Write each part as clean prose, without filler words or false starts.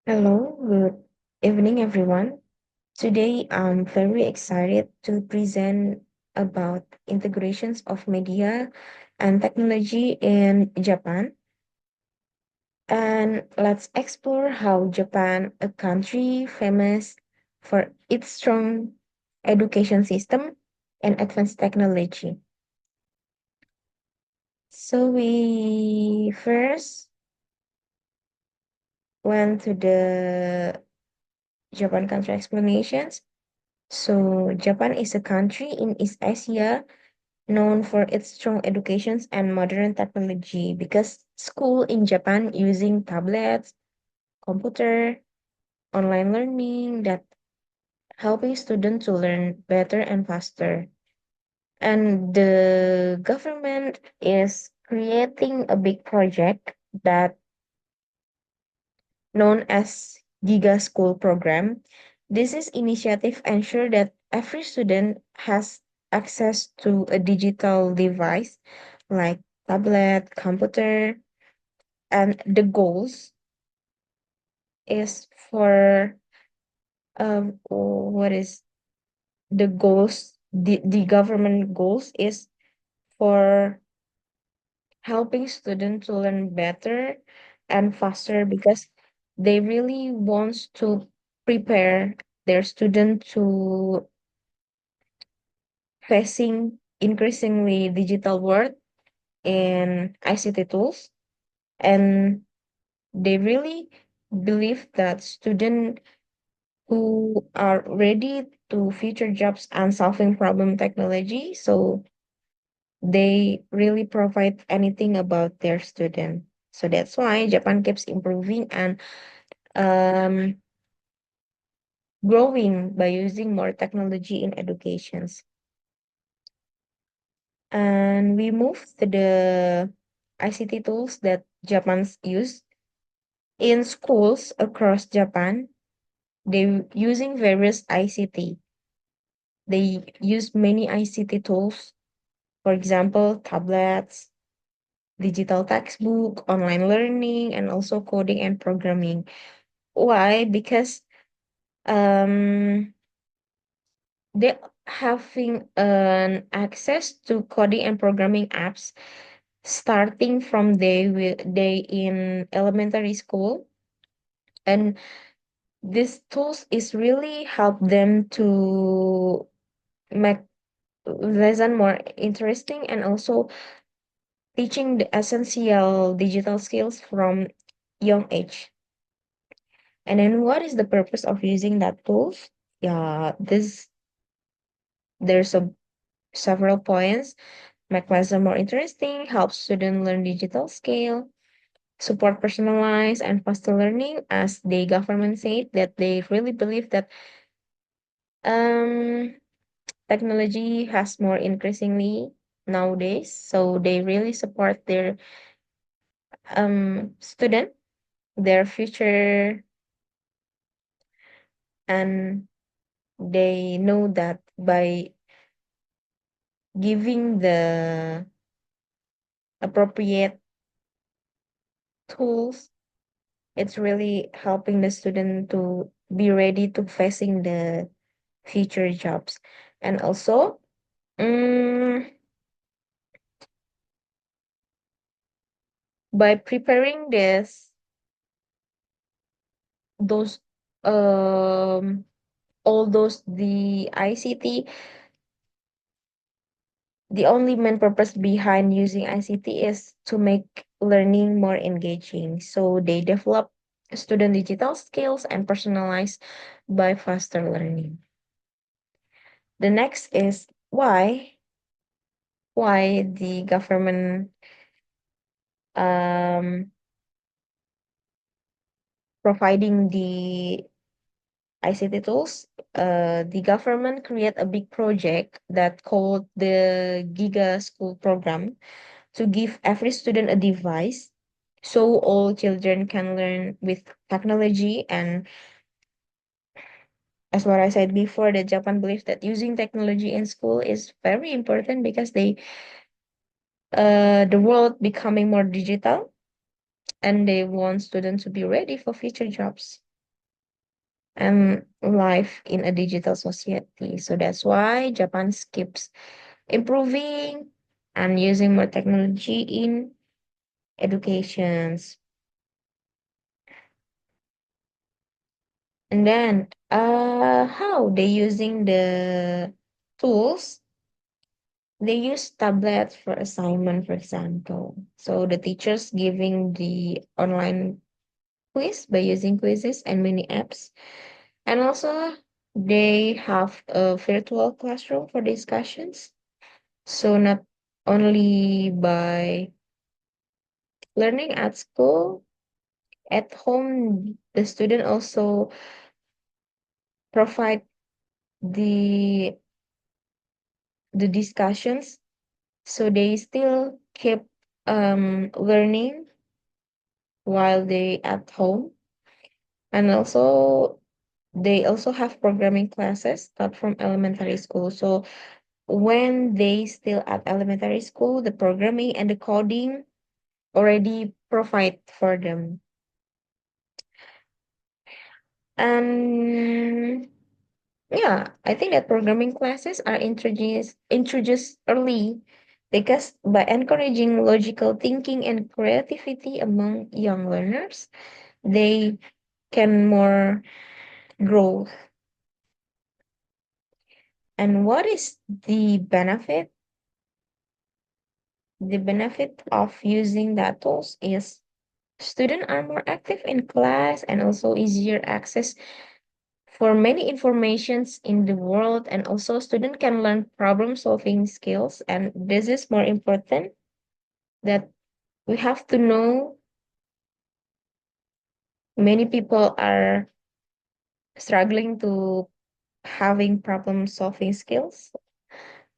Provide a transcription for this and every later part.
Hello, good evening, everyone. Today, I'm very excited to present about integrations of media and technology in Japan. And let's explore how Japan, a country famous for its strong education system and advanced technology. So we first went to the Japan country explanations. So, Japan is a country in East Asia known for its strong educations and modern technology because school in Japan using tablets, computer, online learning that helping students to learn better and faster. And the government is creating a big project that known as Giga School Program. This is initiative ensure that every student has access to a digital device like tablet, computer, and the goals is for what is the goals the government goals is for helping students to learn better and faster because they really wants to prepare their student to facing increasingly digital world and ICT tools, and they really believe that students who are ready to future jobs and solving problem technology, so they really provide anything about their student. So that's why Japan keeps improving and um, growing by using more technology in educations. And we move to the ICT tools that Japan's use in schools across Japan. They using various ICT. They use many ICT tools, for example, tablets, digital textbook, online learning, and also coding and programming. Why? Because um they having an access to coding and programming apps starting from day in elementary school, and these tools is really help them to make lesson more interesting and also teaching the essential digital skills from young age. And then what is the purpose of using that tools? Yeah, this there's a several points. Make lesson more interesting, help student learn digital skill, support personalized and faster learning, as the government said that they really believe that um technology has more increasingly nowadays, so they really support their student, their future, and they know that by giving the appropriate tools, it's really helping the student to be ready to facing the future jobs. And also, mm, by preparing this, those all those the ICT, the only main purpose behind using ICT is to make learning more engaging. So they develop student digital skills and personalize by faster learning. The next is why the government um providing the ICT tools. The government create a big project that called the Giga School Program to give every student a device so all children can learn with technology. And as what I said before, that Japan believes that using technology in school is very important because the world becoming more digital and they want students to be ready for future jobs. and life in a digital society. So that's why Japan keeps improving and using more technology in educations. And then how they using the tools? They use tablets for assignment, for example. So the teachers giving the online quiz by using quizzes and mini apps. And also they have a virtual classroom for discussions. So not only by learning at school, at home, the student also provide the the discussions. So they still keep learning while they at home. And also they also have programming classes not from elementary school. So when they still at elementary school, the programming and the coding already provide for them. And yeah, I think that programming classes are introduced early because by encouraging logical thinking and creativity among young learners, they can more grow. And what is the benefit? The benefit of using that tools is students are more active in class and also easier access for many informations in the world, and also student can learn problem solving skills, and this is more important that we have to know many people are struggling to having problem solving skills.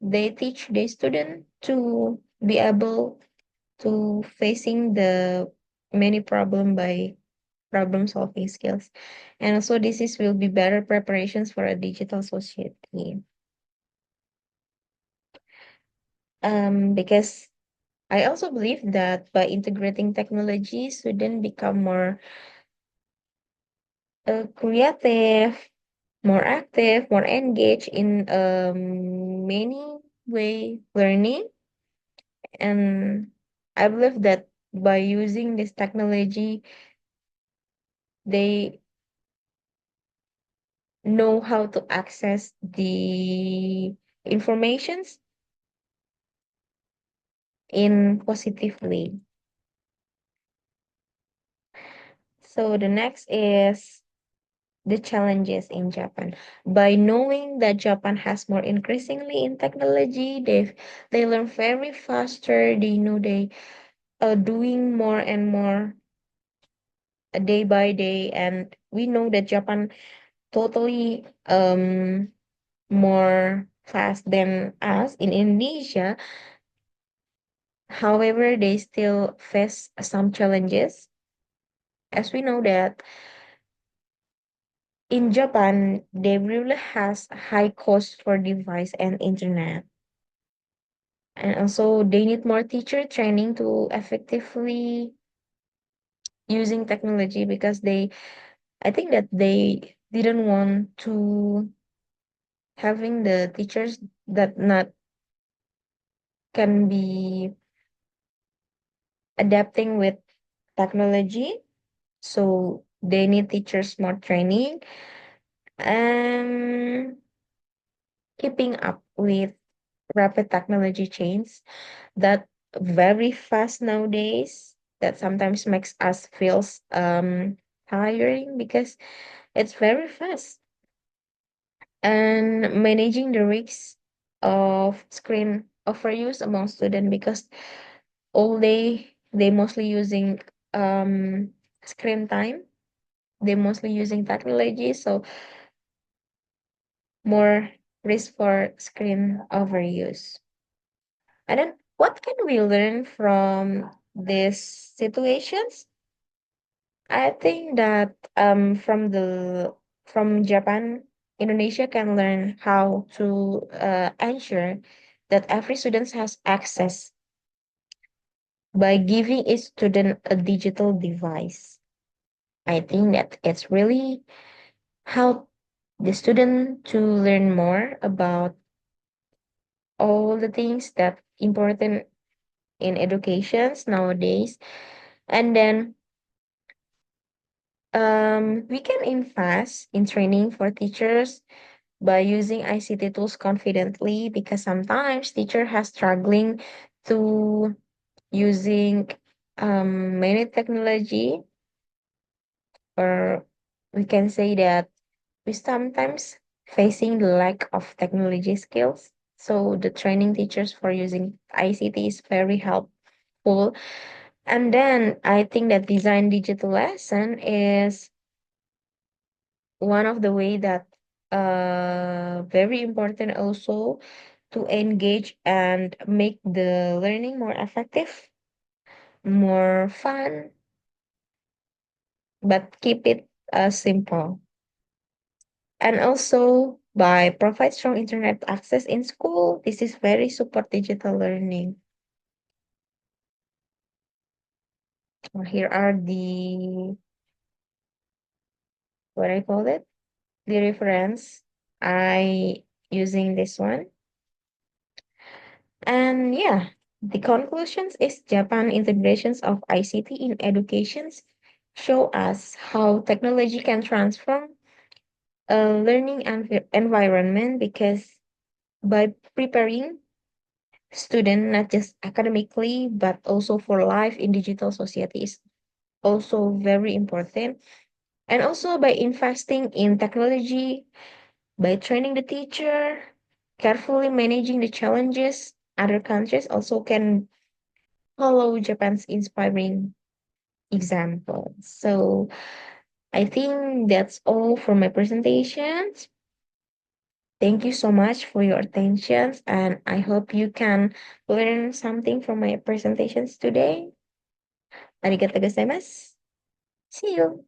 They teach the student to be able to facing the many problem by problem solving skills, and also this is will be better preparations for a digital society. Because I also believe that by integrating technology, students become more creative, more active, more engaged in many way learning. And I believe that by using this technology, they know how to access the informations in positive way. So the next is the challenges in Japan. By knowing that Japan has more increasingly in technology, they learn very faster. They know they are doing more and more day by day, and we know that Japan totally more fast than us in Indonesia. However, they still face some challenges, as we know that in Japan, they really has high cost for device and internet. And also they need more teacher training to effectively using technology because they I think that they didn't want to having the teachers that not can be adapting with technology. So they need teachers more training and keeping up with rapid technology change that very fast nowadays that sometimes makes us feels tiring because it's very fast, and managing the risks of screen overuse among students because all day they mostly using screen time, they mostly using technology, so more risk for screen overuse. And then what can we learn from these situations? I think that from Japan, Indonesia can learn how to ensure that every student has access by giving each student a digital device. I think that it's really help the student to learn more about all the things that important in educations nowadays. And then we can invest in training for teachers by using ICT tools confidently, because sometimes teacher has struggling to using many technology, or we can say that we sometimes facing the lack of technology skills. So the training teachers for using ICT is very helpful. And then I think that design digital lesson is one of the way that very important also to engage and make the learning more effective, more fun, but keep it simple. And also by provide strong internet access in school, this is very support digital learning. Here are the, what I call it, the reference I using this one. And yeah, the conclusions is Japan integrations of ICT in educations show us how technology can transform a learning environment, because by preparing student not just academically but also for life in digital society is also very important. And also by investing in technology, by training the teacher, carefully managing the challenges, other countries also can follow Japan's inspiring example. So I think that's all for my presentations. Thank you so much for your attention, and I hope you can learn something from my presentations today. Arigatou gozaimasu. See you.